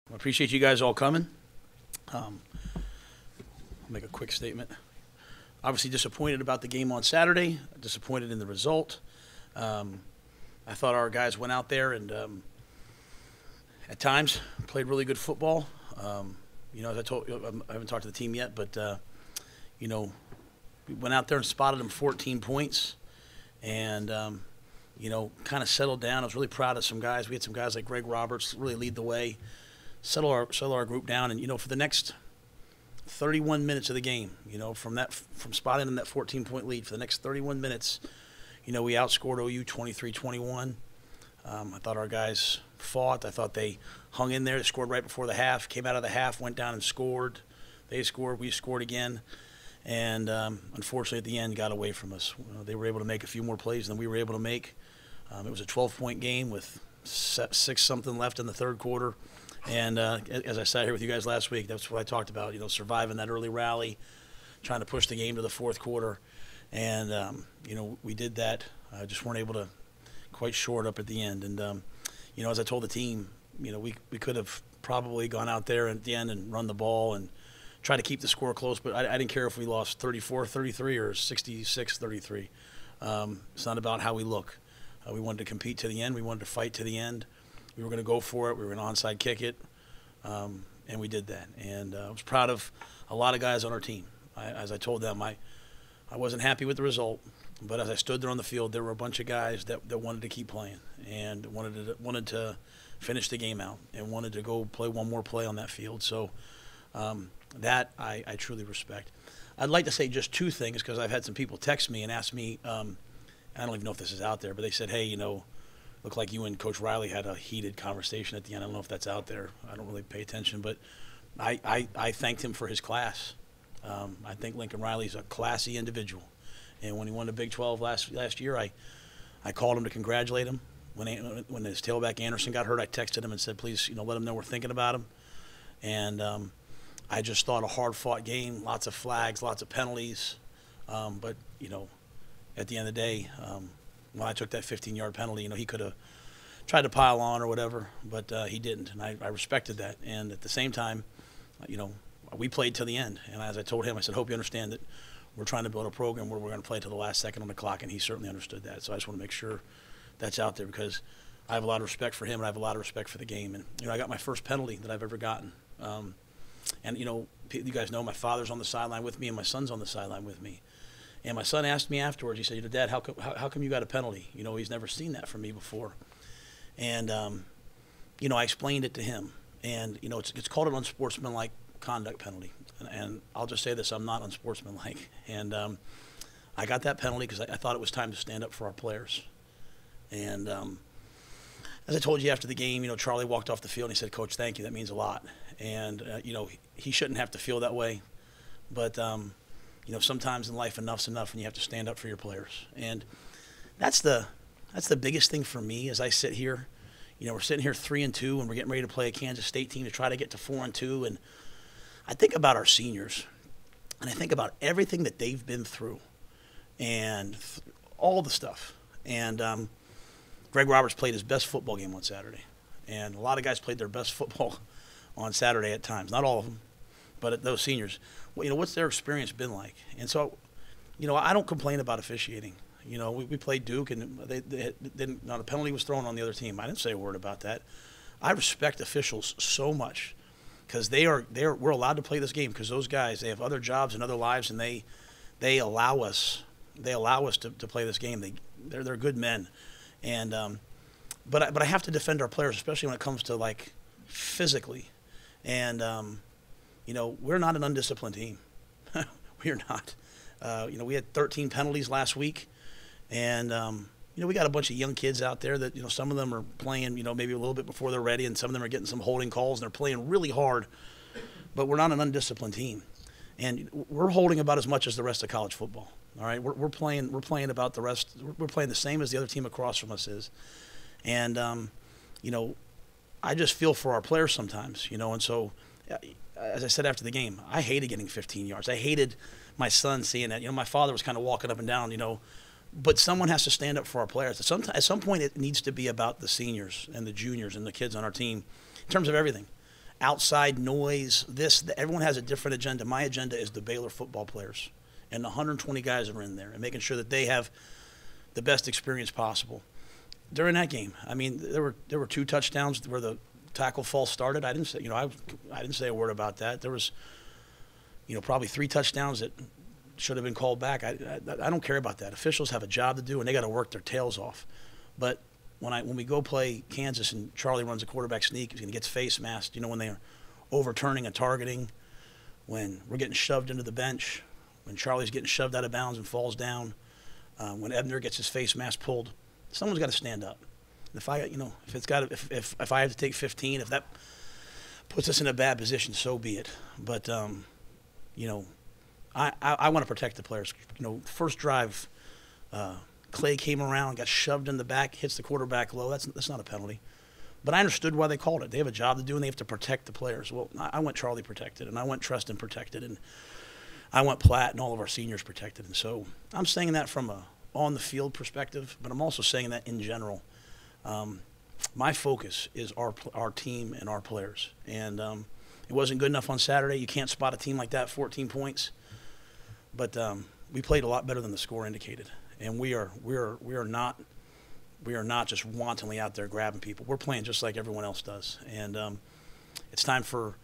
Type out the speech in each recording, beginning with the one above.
I appreciate you guys all coming. I'll make a quick statement. Obviously disappointed about the game on Saturday, disappointed in the result. I thought our guys went out there and at times played really good football. As I told you, I haven't talked to the team yet, but, we went out there and spotted them 14 points and, kind of settled down. I was really proud of some guys. We had some guys like Greg Roberts really lead the way, settle our group down. And, for the next 31 minutes of the game, from spotting them that 14-point lead, for the next 31 minutes, we outscored OU 23-21. I thought our guys fought. I thought they hung in there. They scored right before the half, came out of the half, went down and scored. They scored. We scored again. And unfortunately, at the end, got away from us. They were able to make a few more plays than we were able to make. It was a 12-point game with 6-something left in the third quarter. And as I sat here with you guys last week, that's what I talked about, surviving that early rally, trying to push the game to the fourth quarter. And, we did that. Just weren't able to quite short up at the end. And, as I told the team, we could have probably gone out there at the end and run the ball and try to keep the score close, but I didn't care if we lost 34-33 or 66-33. It's not about how we look. We wanted to compete to the end. We wanted to fight to the end. We were going to go for it. We were going to onside kick it, and we did that. And I was proud of a lot of guys on our team. As I told them, I wasn't happy with the result, but as I stood there on the field, there were a bunch of guys that wanted to keep playing and wanted to finish the game out and wanted to go play one more play on that field. So that I truly respect. I'd like to say just two things because I've had some people text me and ask me, I don't even know if this is out there, but they said, hey, looked like you and Coach Rhule had a heated conversation at the end. I don't know if that's out there. I don't really pay attention, but I thanked him for his class. I think Lincoln Riley's a classy individual. And when he won the Big 12 last year, I called him to congratulate him. When his tailback Anderson got hurt, I texted him and said, please, let him know we're thinking about him. And I just thought a hard-fought game, lots of flags, lots of penalties. But, at the end of the day, when I took that 15-yard penalty, he could have tried to pile on or whatever, but he didn't, and I respected that. And at the same time, we played to the end. And as I told him, I said, hope you understand that we're trying to build a program where we're going to play to the last second on the clock, and he certainly understood that. So I just want to make sure that's out there because I have a lot of respect for him and I have a lot of respect for the game. And, I got my first penalty that I've ever gotten. And, you guys know my father's on the sideline with me and my son's on the sideline with me. And my son asked me afterwards, he said, Dad, how come you got a penalty? He's never seen that from me before. And, I explained it to him. And, it's called an unsportsmanlike conduct penalty. And I'll just say this, I'm not unsportsmanlike. And I got that penalty because I thought it was time to stand up for our players. And as I told you after the game, Charlie walked off the field and he said, Coach, thank you. That means a lot. And, he shouldn't have to feel that way. But, sometimes in life enough's enough and you have to stand up for your players. And that's the biggest thing for me as I sit here. We're sitting here 3-2 and we're getting ready to play a Kansas State team to try to get to 4-2. And I think about our seniors and I think about everything that they've been through and all the stuff. And Greg Roberts played his best football game on Saturday. And a lot of guys played their best football on Saturday at times. Not all of them, but those seniors. What's their experience been like? And so, I don't complain about officiating. We played Duke, and they didn't. Now the penalty was thrown on the other team. I didn't say a word about that. I respect officials so much because we're allowed to play this game because those guys, they have other jobs and other lives, and they allow us to play this game. They're good men, and but I have to defend our players, especially when it comes to like physically, and we're not an undisciplined team. We're not. We had 13 penalties last week, and we got a bunch of young kids out there that some of them are playing maybe a little bit before they're ready, and some of them are getting some holding calls and they're playing really hard. But we're not an undisciplined team, and we're holding about as much as the rest of college football. All right, we're playing about the rest. We're playing the same as the other team across from us is, and I just feel for our players sometimes, and so. As I said after the game, I hated getting 15 yards. I hated my son seeing that. My father was kind of walking up and down, but someone has to stand up for our players. At some point, it needs to be about the seniors and the juniors and the kids on our team in terms of everything. outside noise. Everyone has a different agenda. My agenda is the Baylor football players and the 120 guys that are in there and making sure that they have the best experience possible. During that game, I mean, there were 2 touchdowns where the tackle false started. I didn't say, I didn't say a word about that. There was, probably 3 touchdowns that should have been called back. I don't care about that. Officials have a job to do, and they got to work their tails off. But when we go play Kansas and Charlie runs a quarterback sneak and gets face masked, when they're overturning and targeting, when we're getting shoved into the bench, when Charlie's getting shoved out of bounds and falls down, when Ebner gets his face mask pulled, someone's got to stand up. If I have to take 15, if that puts us in a bad position, so be it. But I want to protect the players. First drive, Clay came around, got shoved in the back, hits the quarterback low. That's not a penalty. But I understood why they called it. They have a job to do, and they have to protect the players. Well, I want Charlie protected, and I want Treston protected, and I want Platt and all of our seniors protected. And so I'm saying that from a on-the-field perspective, but I'm also saying that in general. My focus is our team and our players. And it wasn't good enough on Saturday. You can't spot a team like that, 14 points. But we played a lot better than the score indicated. And we are not just wantonly out there grabbing people. We're playing just like everyone else does. And it's time for,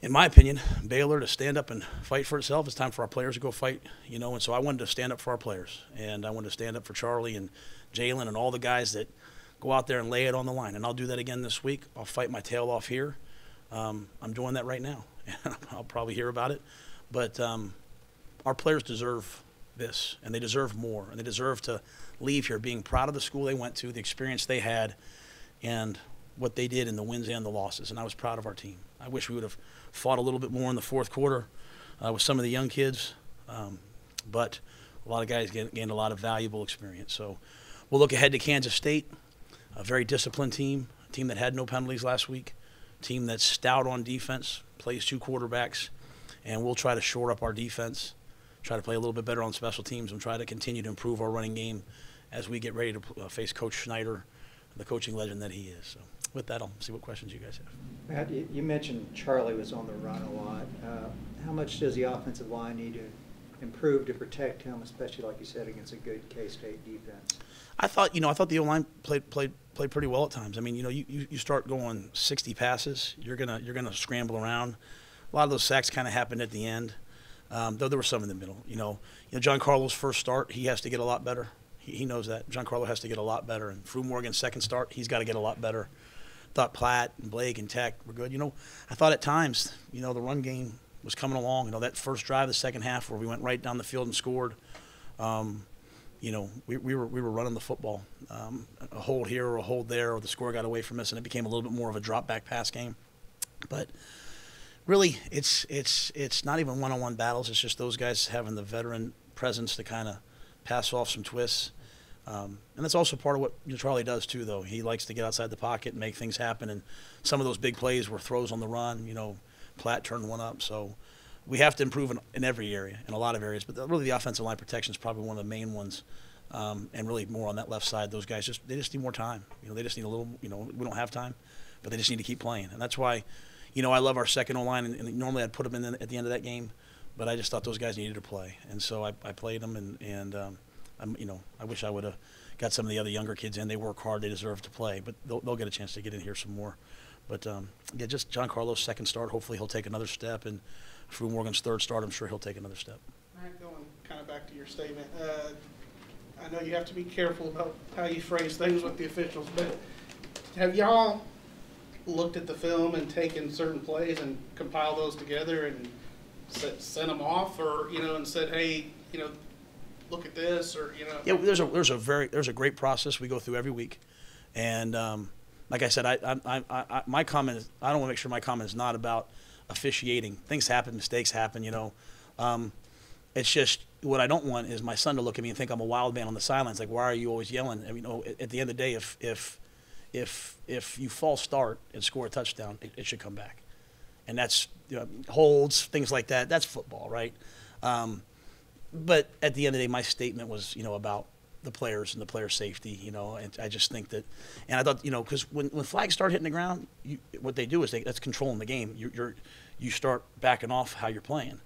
in my opinion, Baylor to stand up and fight for itself. It's time for our players to go fight, And so I wanted to stand up for our players. And I wanted to stand up for Charlie and Jalen and all the guys that go out there and lay it on the line. And I'll do that again this week. I'll fight my tail off here. I'm doing that right now. I'll probably hear about it. But our players deserve this, and they deserve more. And they deserve to leave here being proud of the school they went to, the experience they had, and what they did in the wins and the losses. And I was proud of our team. I wish we would have fought a little bit more in the fourth quarter with some of the young kids. But a lot of guys gained a lot of valuable experience. So we'll look ahead to Kansas State, a very disciplined team, a team that had no penalties last week, a team that's stout on defense, plays 2 quarterbacks, and we'll try to shore up our defense, try to play a little bit better on special teams, and try to continue to improve our running game as we get ready to face Coach Schneider, the coaching legend that he is. So with that, I'll see what questions you guys have. Matt, you mentioned Charlie was on the run a lot. How much does the offensive line need to improve to protect him, especially like you said against a good K-State defense? I thought the O-line played pretty well at times. I mean, you start going 60 passes, you're gonna scramble around. A lot of those sacks kind of happened at the end, though there were some in the middle. John Carlo's first start, he has to get a lot better. He knows that. John Carlo has to get a lot better. And Rhule Morgan's second start, he's got to get a lot better. Thought Platt and Blake and Tech were good. I thought at times, the run game was coming along. That first drive, the second half, where we went right down the field and scored. We were running the football. A hold here or a hold there, or the score got away from us, and it became a little bit more of a drop-back pass game. But really, it's not even one-on-one battles. It's just those guys having the veteran presence to kind of pass off some twists. And that's also part of what Charlie does too, though. He likes to get outside the pocket and make things happen. And some of those big plays were throws on the run. Platt turned one up. So we have to improve in every area, in a lot of areas. But really, the offensive line protection is probably one of the main ones. And really more on that left side. Those guys just need more time. They just need a little. We don't have time, but they just need to keep playing. And that's why, I love our second O-line. And normally I'd put them in at the end of that game, but I just thought those guys needed to play, and so I played them. And I wish I would have got some of the other younger kids in. They work hard. They deserve to play, but they'll get a chance to get in here some more. But just John Carlo's second start. Hopefully he'll take another step, and Rhule Morgan's third start, I'm sure he'll take another step. All right, going kind of back to your statement. I know you have to be careful about how you phrase things with the officials, but have y'all looked at the film and taken certain plays and compiled those together and sent them off, or and said, hey, look at this, or Yeah, there's a great process we go through every week, and like I said, my comment is, I don't want to make sure my comment is not about officiating. Things happen, mistakes happen, It's just what I don't want is my son to look at me and think I'm a wild man on the sidelines. Like, why are you always yelling? I mean, at the end of the day, if you false start and score a touchdown, it should come back, and that's holds, things like that. That's football, right? But at the end of the day, my statement was about the players and the player safety, you know, and I just think that, and I thought, you know, because when flags start hitting the ground, what they do is that's controlling the game. You start backing off how you're playing,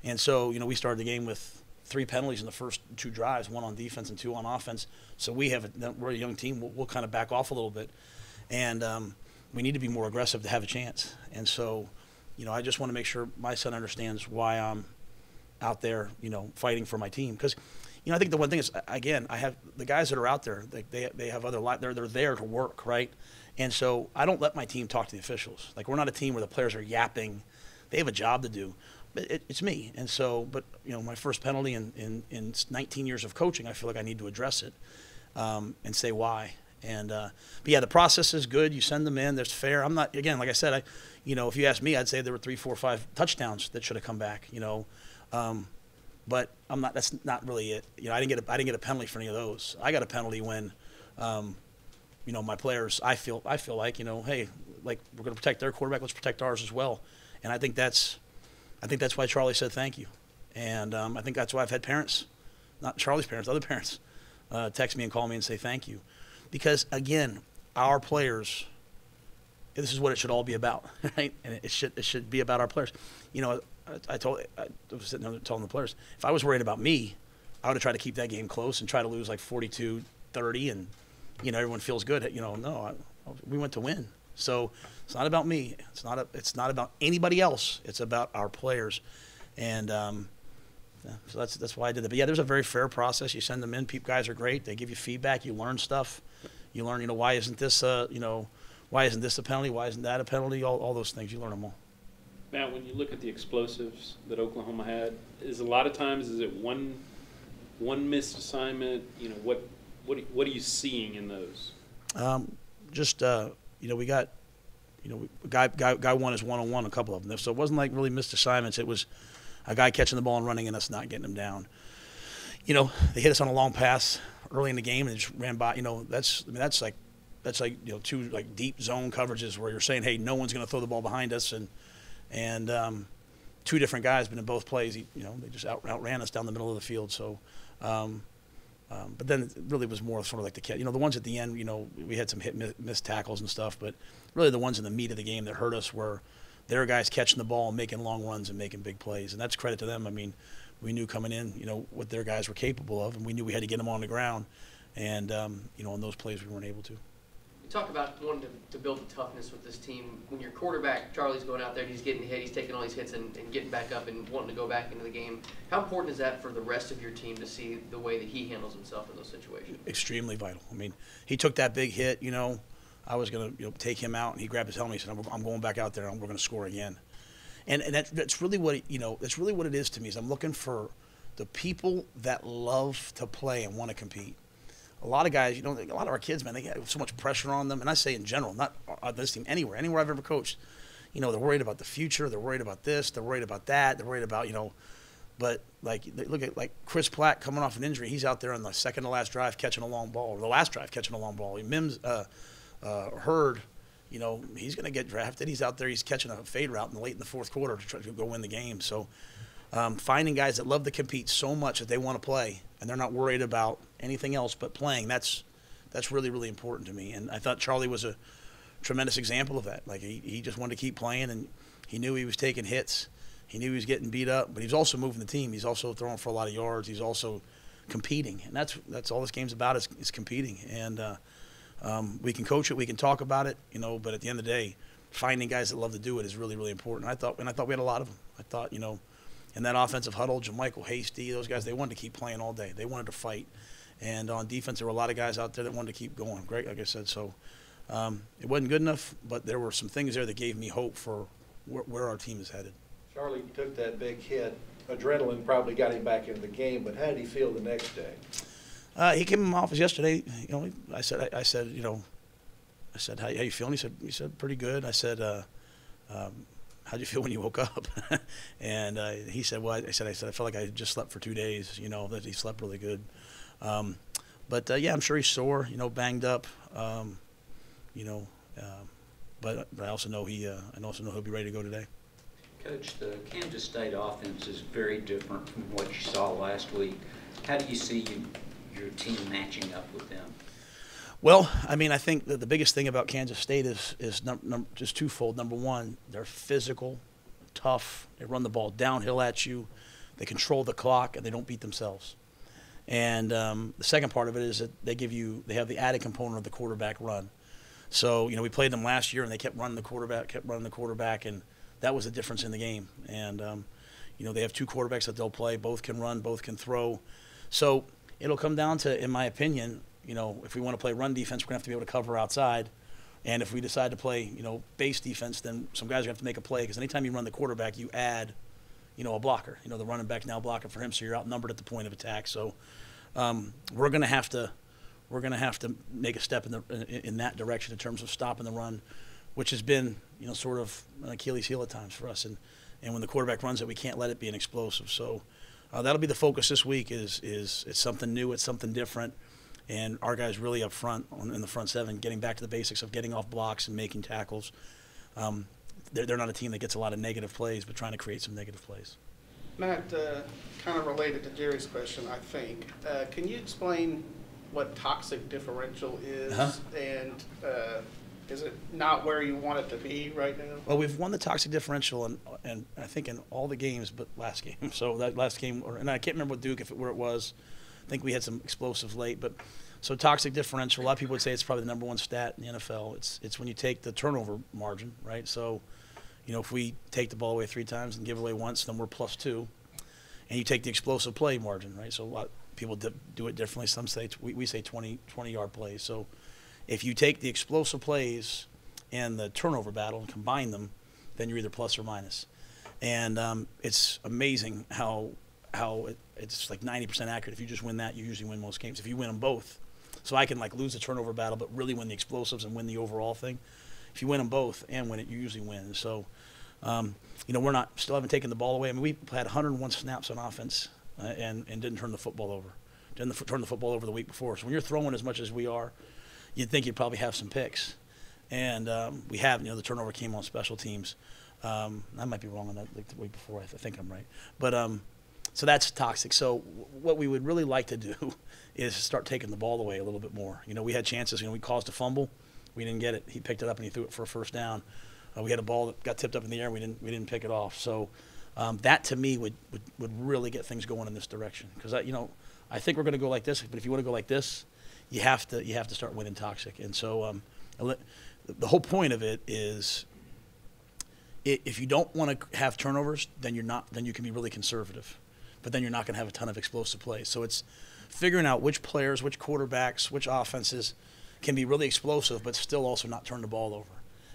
and so, you know, we started the game with 3 penalties in the first 2 drives, 1 on defense and 2 on offense. So we're a young team. We'll kind of back off a little bit, and we need to be more aggressive to have a chance. And so, you know, I just want to make sure my son understands why I'm out there, you know, fighting for my team. Because, you know, I think the one thing is, again, I have the guys that are out there. They have other they're there to work, right? And so I don't let my team talk to the officials. Like, we're not a team where the players are yapping. They have a job to do. But it's me. And so, but, you know, my first penalty in 19 years of coaching, I feel like I need to address it and say why. And but yeah, the process is good. You send them in. There's fair. I'm not, again, like I said, you know, if you ask me, I'd say there were 3, 4, 5 touchdowns that should have come back. You know, but I'm not. That's not really it. You know, I didn't get a penalty for any of those. I got a penalty when, you know, my players. I feel like, you know, hey, like, we're going to protect their quarterback. Let's protect ours as well. And I think that's why Charlie said thank you. And I think that's why I've had parents, not Charlie's parents, other parents, text me and call me and say thank you. Because, again, our players, this is what it should all be about, right? And it should be about our players. You know, I was sitting there telling the players, if I was worried about me, I would have tried to keep that game close and try to lose like 42-30, and, you know, everyone feels good. You know, no, we went to win. So it's not about me. It's not about anybody else. It's about our players. And so that's why I did that. But, yeah, there's a very fair process. You send them in. Guys are great. They give you feedback. You learn stuff. You learn, you know, why isn't this a penalty? Why isn't that a penalty? All those things. You learn them all. Matt, when you look at the explosives that Oklahoma had, is it one missed assignment? You know, what are you seeing in those? You know, we got, you know, guy won his one-on-one, a couple of them. So it wasn't like really missed assignments. It was a guy catching the ball and running and us not getting him down. You know, they hit us on a long pass early in the game and they just ran by. You know, that's like, you know, 2 like deep zone coverages where you're saying, hey, no one's going to throw the ball behind us, and 2 different guys, but in both plays, you know, they just outran us down the middle of the field. So, but then it really was more sort of like the catch. You know, the ones at the end, you know, we had some missed tackles and stuff, but really the ones in the meat of the game that hurt us were their guys catching the ball and making long runs and making big plays, and that's credit to them. I mean, we knew coming in, you know, what their guys were capable of, and we knew we had to get them on the ground, and you know, on those plays we weren't able to. You talk about wanting to build the toughness with this team. When your quarterback, Charlie's going out there, he's getting hit, he's taking all these hits and getting back up and wanting to go back into the game. How important is that for the rest of your team to see the way that he handles himself in those situations? Extremely vital. I mean, he took that big hit, you know. I was going to, you know, take him out, and he grabbed his helmet and he said, I'm going back out there and we're going to score again. And that's really what, you know, that's really what it is to me, is I'm looking for the people that love to play and want to compete. A lot of guys, you know, a lot of our kids, man, they have so much pressure on them. And I say in general, not on this team, anywhere I've ever coached, you know, they're worried about the future. They're worried about this. They're worried about that. They're worried about, you know, but like, look at like Chris Platt coming off an injury. He's out there on the second to last drive catching a long ball, or the last drive catching a long ball. Mims, Hurd, you know, he's going to get drafted. He's out there. He's catching a fade route late in the fourth quarter to try to go win the game. So finding guys that love to compete so much that they want to play and they're not worried about anything else but playing, that's really, really important to me. And I thought Charlie was a tremendous example of that. Like, he just wanted to keep playing, and he knew he was taking hits. He knew he was getting beat up, but he was also moving the team. He's also throwing for a lot of yards. He's also competing, and that's all this game's about is competing. And we can coach it, we can talk about it, you know, but at the end of the day, finding guys that love to do it is really, really important. I thought we had a lot of them. I thought, you know, in that offensive huddle, JaMychal Hasty, those guys, they wanted to keep playing all day. They wanted to fight. And on defense, there were a lot of guys out there that wanted to keep going. Great, like I said. So it wasn't good enough, but there were some things there that gave me hope for where our team is headed. Charlie took that big hit. Adrenaline probably got him back into the game, but how did he feel the next day? He came in my office yesterday. You know, I said, you know, how you feeling? He said, pretty good. I said, how'd you feel when you woke up? And he said, well, I said, I felt like I had just slept for 2 days, you know, that he slept really good. But yeah, I'm sure he's sore, you know, banged up, you know, but I also know he'll be ready to go today. Coach, the Kansas State offense is very different from what you saw last week. How do you see your team matching up with them? Well, I mean, I think that the biggest thing about Kansas State is just twofold. Number one, they're physical, tough. They run the ball downhill at you. They control the clock, and they don't beat themselves. And the second part of it is that they have the added component of the quarterback run. So, we played them last year, and they kept running the quarterback, and that was the difference in the game. And, they have two quarterbacks that they'll play. Both can run, both can throw. So it'll come down to, in my opinion, if we want to play run defense, we're going to have to be able to cover outside. And if we decide to play, base defense, then some guys are going to have to make a play, because anytime you run the quarterback, you add, a blocker. The running back now blocking for him, so you're outnumbered at the point of attack. So we're going to have to make a step in that direction in terms of stopping the run, which has been, sort of an Achilles heel at times for us. And when the quarterback runs it, we can't let it be an explosive. So that'll be the focus this week. Is it's something new, it's something different. And our guys really up front in the front seven, getting back to the basics of getting off blocks and making tackles. They're not a team that gets a lot of negative plays, but trying to create some negative plays. Matt, kind of related to Jerry's question, I think. Can you explain what toxic differential is? And is it not where you want it to be right now? Well, we've won the toxic differential, and I think in all the games but last game. So that last game, and I can't remember what Duke, where it was. I think we had some explosives late, but so toxic differential. A lot of people would say it's probably the number one stat in the NFL. It's when you take the turnover margin, right? So, if we take the ball away 3 times and give away once, then we're +2, and you take the explosive play margin, right? So a lot of people do it differently. Some say we say 20-yard plays. So if you take the explosive plays and the turnover battle and combine them, then you're either plus or minus. And it's amazing how it's like 90% accurate. If you just win that, you usually win most games. If you win them both, so I can lose the turnover battle but really win the explosives and win the overall thing. If you win them both and win it, you usually win. So we're still haven't taken the ball away. I mean, we had 101 snaps on offense and didn't turn the football over. Didn't turn the football over the week before. So when you're throwing as much as we are, you'd think you'd probably have some picks. And we have, the turnover came on special teams. I might be wrong on that the week before. I think I'm right. But so that's toxic. So what we would really like to do is start taking the ball away a little bit more. We had chances. We caused a fumble. We didn't get it. He picked it up and he threw it for a first down. We had a ball that got tipped up in the air. We didn't pick it off. So that to me would really get things going in this direction, because I think we're going to go like this. But if you want to go like this, you have to start winning toxic. And so the whole point of it is, if you don't want to have turnovers, then you can be really conservative, but then you're not going to have a ton of explosive plays. So it's figuring out which players, which quarterbacks, which offenses can be really explosive, but still also not turn the ball over.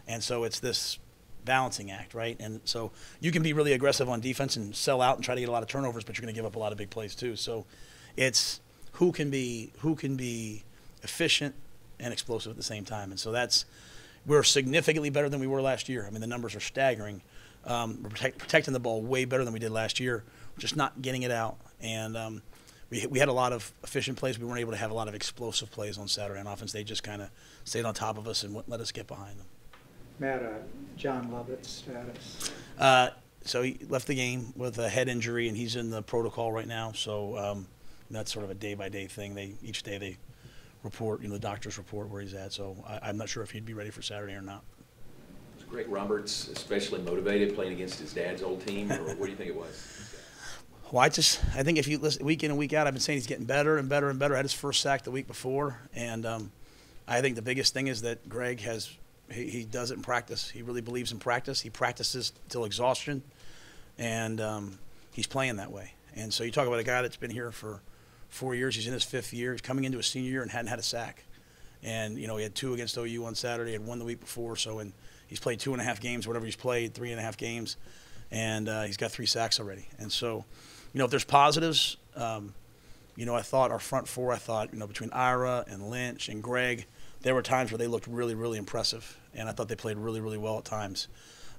And so it's this balancing act, right? And so you can be really aggressive on defense and sell out and try to get a lot of turnovers, but you're going to give up a lot of big plays too. So it's who can be efficient and explosive at the same time. And so we're significantly better than we were last year. I mean, the numbers are staggering. We're protecting the ball way better than we did last year. We're just not getting it out. And we had a lot of efficient plays. We weren't able to have a lot of explosive plays on Saturday on offense. They just kind of stayed on top of us and wouldn't let us get behind them. Matt, John Lovett's status? So he left the game with a head injury, and he's in the protocol right now. So that's sort of a day-by-day thing. Each day they report, the doctors report where he's at. So I'm not sure if he'd be ready for Saturday or not. Was Greg Roberts especially motivated playing against his dad's old team, or what do you think it was? Well, I think if you listen week in and week out, I've been saying he's getting better and better and better. I had his first sack the week before, and I think the biggest thing is that Greg he does it in practice. He really believes in practice. He practices till exhaustion, and he's playing that way. And so you talk about a guy that's been here for 4 years. He's in his 5th year. He's coming into his senior year and hadn't had a sack. And, he had 2 against OU on Saturday, had 1 the week before. So he's played 2.5 games, whatever he's played, 3.5 games. And he's got 3 sacks already. And so, if there's positives, I thought our front 4, between Ira and Lynch and Greg, there were times where they looked really, really impressive. And I thought they played really, really well at times.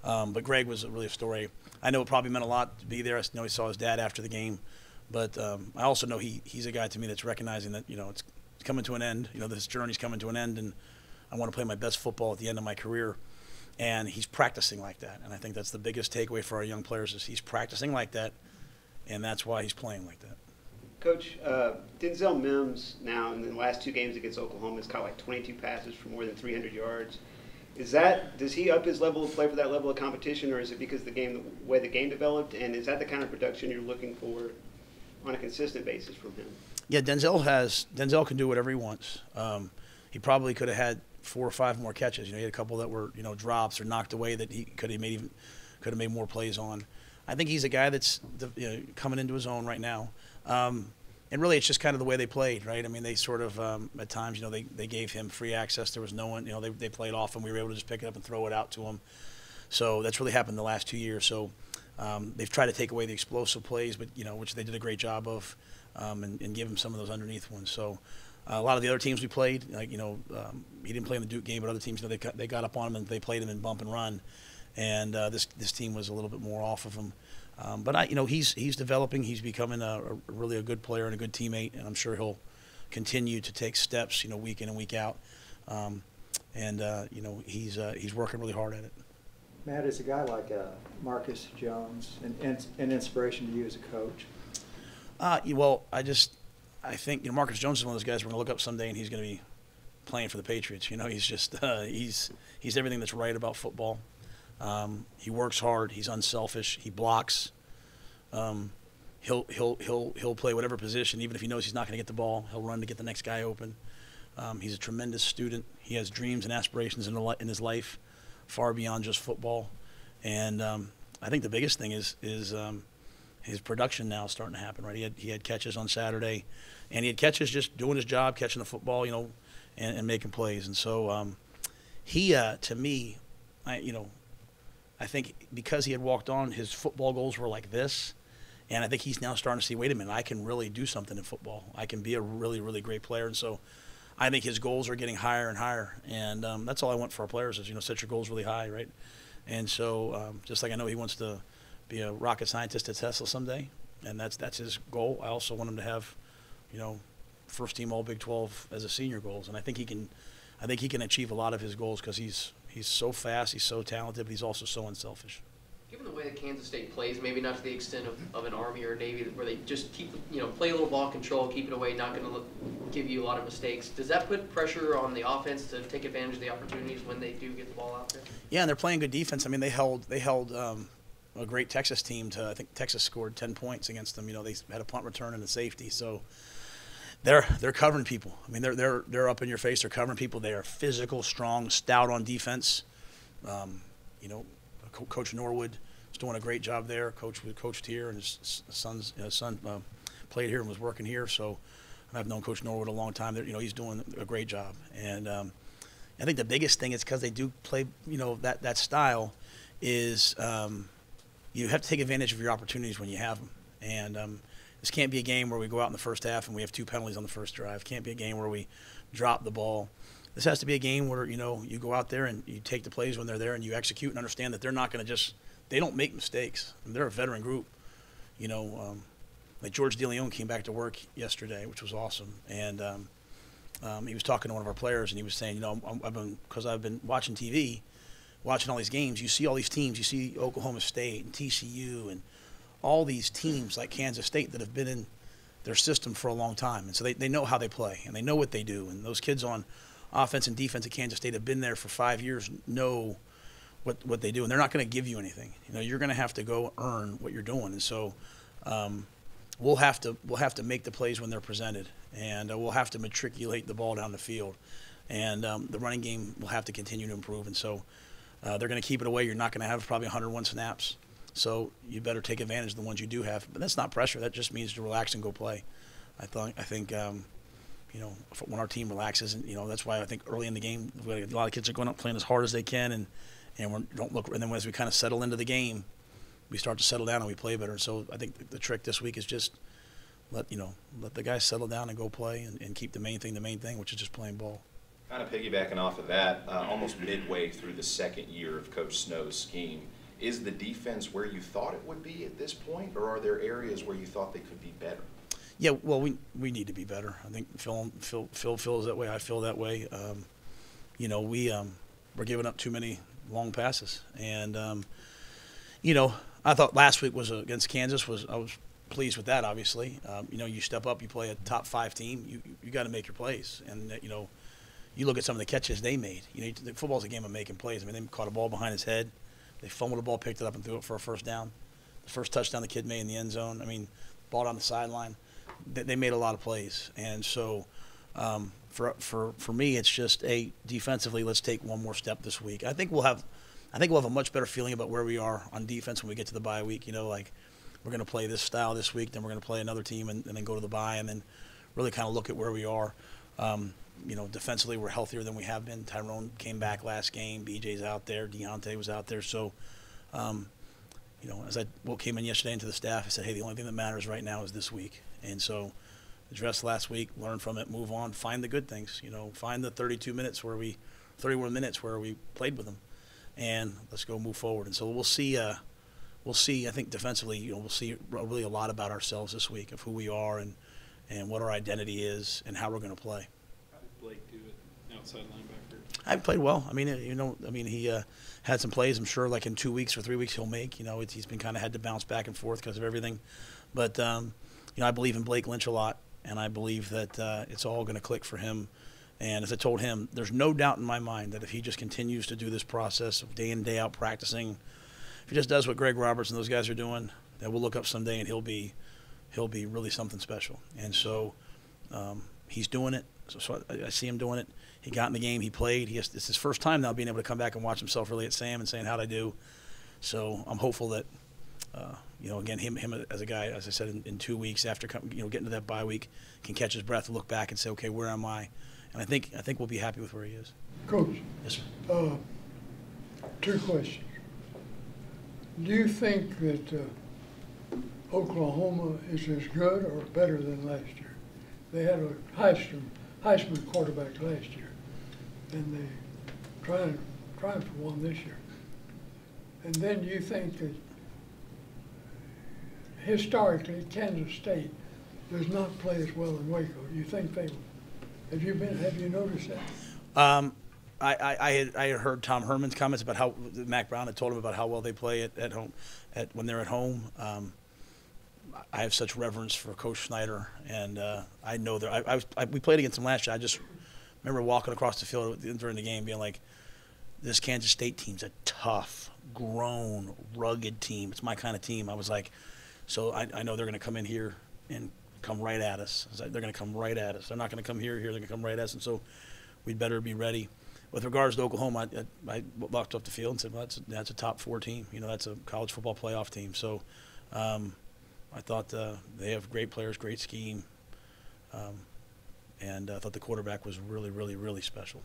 But Greg was really a story. I know it probably meant a lot to be there. I know he saw his dad after the game. But I also know he's a guy to me that's recognizing that, it's coming to an end. This journey's coming to an end, and I want to play my best football at the end of my career. And he's practicing like that. And I think that's the biggest takeaway for our young players is he's practicing like that, and that's why he's playing like that. Coach, Denzel Mims now in the last 2 games against Oklahoma has caught like 22 passes for more than 300 yards. Does he up his level of play for that level of competition, or is it because the way the game developed? And is that the kind of production you're looking for on a consistent basis from him? Yeah, Denzel can do whatever he wants. He probably could have had 4 or 5 more catches. He had a couple that were drops or knocked away that he could have made more plays on. I think he's a guy that's coming into his own right now. And really, it's just kind of the way they played, right? I mean, they sort of at times, they gave him free access. There was no one, they played off him. We were able to just pick it up and throw it out to him. So that's really happened the last 2 years. So they've tried to take away the explosive plays, but which they did a great job of, and give him some of those underneath ones. So a lot of the other teams we played, he didn't play in the Duke game, but other teams, they got up on him and they played him in bump and run. And this team was a little bit more off of him. But he's developing. He's becoming a really a good player and a good teammate, and I'm sure he'll continue to take steps, week in and week out. He's working really hard at it. Matt, is a guy like Marcus Jones an inspiration to you as a coach? Well, I think Marcus Jones is one of those guys we're going to look up someday, and he's going to be playing for the Patriots. He's just he's everything that's right about football. He works hard. He's unselfish. He blocks. He'll play whatever position, even if he knows he's not going to get the ball. He'll run to get the next guy open. He's a tremendous student. He has dreams and aspirations in his life, far beyond just football. And I think the biggest thing is his production now is starting to happen. Right? He had catches on Saturday, and he had catches just doing his job, catching the football, and making plays. And so he, to me, I think because he had walked on, his football goals were like this, and I think he's now starting to see, wait a minute, I can really do something in football. I can be a really, really great player. And so I think his goals are getting higher and higher, and that's all I want for our players is, set your goals really high, right? And so just like I know he wants to be a rocket scientist at Tesla someday, and that's his goal. I also want him to have, first team All Big 12 as a senior goals, and I think he can achieve a lot of his goals because he's so fast, he's so talented, but he's also so unselfish. Given the way that Kansas State plays, maybe not to the extent of an Army or a Navy, where they just play a little ball control, keep it away, not going to give you a lot of mistakes. Does that put pressure on the offense to take advantage of the opportunities when they do get the ball out there? Yeah, and they're playing good defense. I mean, they held a great Texas team to, I think Texas scored 10 points against them. They had a punt return and a safety, so they're covering people. I mean, they're up in your face. They're covering people. They are physical, strong, stout on defense. Coach Norwood is doing a great job there. We coached here, and his son played here and was working here. So I've known Coach Norwood a long time. He's doing a great job. And I think the biggest thing is because they do play, that style is you have to take advantage of your opportunities when you have them. And this can't be a game where we go out in the first half and we have 2 penalties on the first drive. It can't be a game where we drop the ball. This has to be a game where, you go out there and you take the plays when they're there and you execute and understand that they're not going to they don't make mistakes. I mean, they're a veteran group. Like George DeLeon came back to work yesterday, which was awesome. And he was talking to one of our players and he was saying, because I've been watching TV, watching all these games, you see all these teams. You see Oklahoma State and TCU and all these teams like Kansas State that have been in their system for a long time. And so they know how they play and they know what they do. And those kids on offense and defense at Kansas State have been there for 5 years, know what they do. And they're not going to give you anything. You're going to have to go earn what you're doing. And so we'll have to make the plays when they're presented. And we'll have to matriculate the ball down the field. And the running game will have to continue to improve. And so they're going to keep it away. You're not going to have probably 101 snaps. So you better take advantage of the ones you do have. But that's not pressure. That just means to relax and go play. I think when our team relaxes, and that's why I think early in the game, a lot of kids are going up playing as hard as they can, and we don't look. And then as we kind of settle into the game, we start to settle down and we play better. And so I think the trick this week is just let the guys settle down and go play, and keep the main thing, which is just playing ball. Kind of piggybacking off of that, almost midway through the second year of Coach Snow's scheme, is the defense where you thought it would be at this point, or are there areas where you thought they could be better? Yeah, well, we need to be better. I think Phil feels that way. I feel that way. We're giving up too many long passes, and I thought last week was against Kansas. I was pleased with that, obviously. You know, you step up, you play a top 5 team, you got to make your plays. And, you know, you look at some of the catches they made. You know, football's a game of making plays. I mean, they caught a ball behind his head. They fumbled the ball, picked it up, and threw it for a first down. The first touchdown the kid made in the end zone. I mean, ball down the sideline. They made a lot of plays. And so for me, it's just, defensively, let's take one more step this week. I think we'll have a much better feeling about where we are on defense when we get to the bye week. You know, like, we're going to play this style this week, then we're going to play another team, and then go to the bye, and then really kind of look at where we are. You know, defensively, we're healthier than we have been. Tyrone came back last game. BJ's out there. Deontay was out there. So, you know, as I came in yesterday into the staff, I said, hey, the only thing that matters right now is this week. And so address last week, learn from it, move on, find the good things. You know, find the 31 minutes where we played with them, and let's go move forward. And so we'll see. We'll see. I think defensively, you know, we'll see really a lot about ourselves this week, of who we are and what our identity is and how we're going to play. How did Blake do it, outside linebacker? I played well. I mean, you know, he had some plays. I'm sure, like in 2 weeks or 3 weeks, he'll make. You know, he's been kind of had to bounce back and forth because of everything. But you know, I believe in Blake Lynch a lot, and I believe that it's all going to click for him. And as I told him, there's no doubt in my mind that if he just continues to do this process of day in, day out practicing, if he just does what Greg Roberts and those guys are doing, then we'll look up someday and he'll be really something special. And so he's doing it. So I see him doing it. He got in the game. He played. It's his first time now being able to come back and watch himself really at Sam and saying, how'd I do? So I'm hopeful that, you know, again, him as a guy, as I said, in 2 weeks after, you know, getting to that bye week, can catch his breath, look back and say, okay, where am I? And I think we'll be happy with where he is. Coach, Yes, sir. 2 questions. Do you think that Oklahoma is as good or better than last year? They had a Heisman quarterback last year, and they trying for one this year. And then do you think that historically Kansas State does not play as well in Waco? Do you think they? Have you noticed that? I had heard Tom Herman's comments about how Mac Brown had told him about how well they play at home, when they're at home. I have such reverence for Coach Schneider, and I know that we played against him last year. I just remember walking across the field during the game, being like, "This Kansas State team's a tough, grown, rugged team. It's my kind of team." I was like, so I know they're going to come in here and come right at us. They're going to come right at us. They're not going to come here. They're going to come right at us, and so we'd better be ready. With regards to Oklahoma, I walked up the field and said, well, that's a top 4 team. You know, that's a college football playoff team. So I thought they have great players, great scheme, and I thought the quarterback was really, really, really special.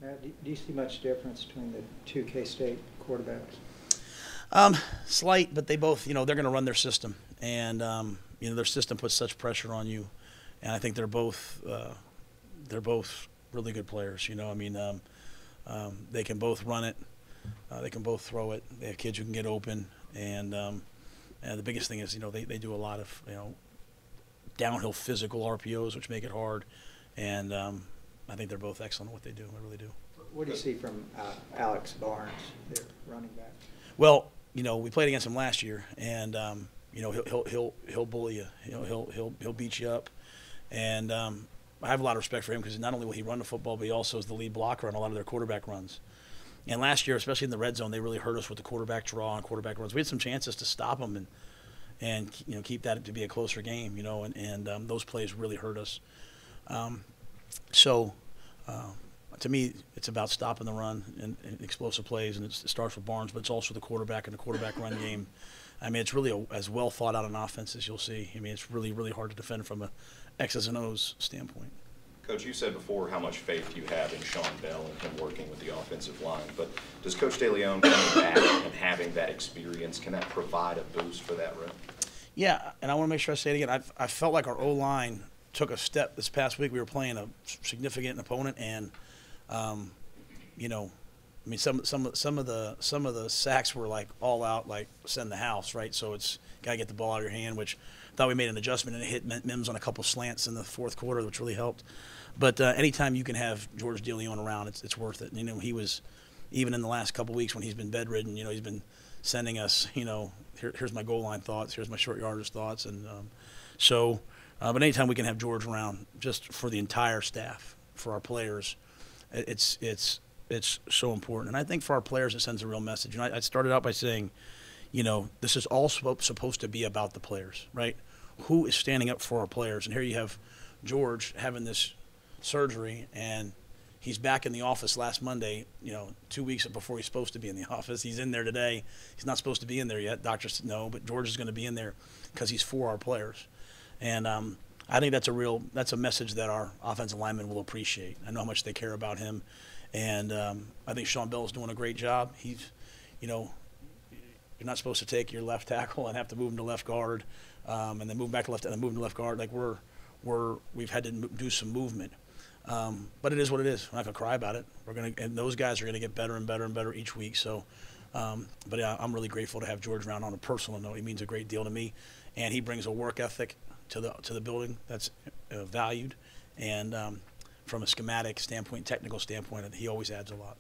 Matt, do you see much difference between the 2 K-State quarterbacks? Slight, but they both, you know, they're going to run their system, and you know, their system puts such pressure on you, and I think they're both really good players. You know, I mean, they can both run it, they can both throw it. They have kids who can get open, and the biggest thing is, you know, they do a lot of, you know, downhill physical RPOs, which make it hard, and I think they're both excellent at what they do. I really do. What do you see from Alex Barnes, their running back? Well, you know, we played against him last year, and you know, he'll bully you. You know, he'll beat you up, and I have a lot of respect for him because not only will he run the football, but he also is the lead blocker on a lot of their quarterback runs. And last year, especially in the red zone, they really hurt us with the quarterback draw and quarterback runs. We had some chances to stop them and you know, keep that to be a closer game. You know, and those plays really hurt us. So to me, it's about stopping the run and explosive plays, and it starts with Barnes, but it's also the quarterback and the quarterback run game. I mean, it's really as well thought out an offense as you'll see. I mean, it's really, really hard to defend from a X's and O's standpoint. Coach, you said before how much faith you have in Sean Bell and him working with the offensive line, but does Coach DeLeon coming back and having that experience, can that provide a boost for that run? Yeah, and I want to make sure I say it again. I felt like our O-line took a step this past week. We were playing a significant opponent, and you know, I mean, some of the sacks were like all out, like send the house, right? So it's gotta get the ball out of your hand, which I thought we made an adjustment, and it hit Mims on a couple slants in the fourth quarter, which really helped. But anytime you can have George DeLeon around, it's worth it. And, you know, he was, even in the last couple weeks when he's been bedridden, you know, he's been sending us, you know, here's my goal line thoughts, here's my short yardage thoughts, and but anytime we can have George around, just for the entire staff, for our players, it's so important. And I think for our players, it sends a real message. And I started out by saying, this is all supposed to be about the players, right? Who is standing up for our players? And here you have George having this surgery, and he's back in the office last Monday, 2 weeks before he's supposed to be in the office. He's in there today. He's not supposed to be in there yet. Doctors said no, but George is going to be in there because he's for our players. And I think that's a message that our offensive linemen will appreciate. I know how much they care about him. And I think Sean Bell is doing a great job. He's, you're not supposed to take your left tackle and have to move him to left guard, and then move back to left and then move him to left guard. Like we've had to do some movement. But it is what it is. We're not gonna cry about it. And those guys are gonna get better and better and better each week. So, but yeah, I'm really grateful to have George around on a personal note. He means a great deal to me, and he brings a work ethic to the building that's valued, and from a schematic standpoint, technical standpoint, he always adds a lot.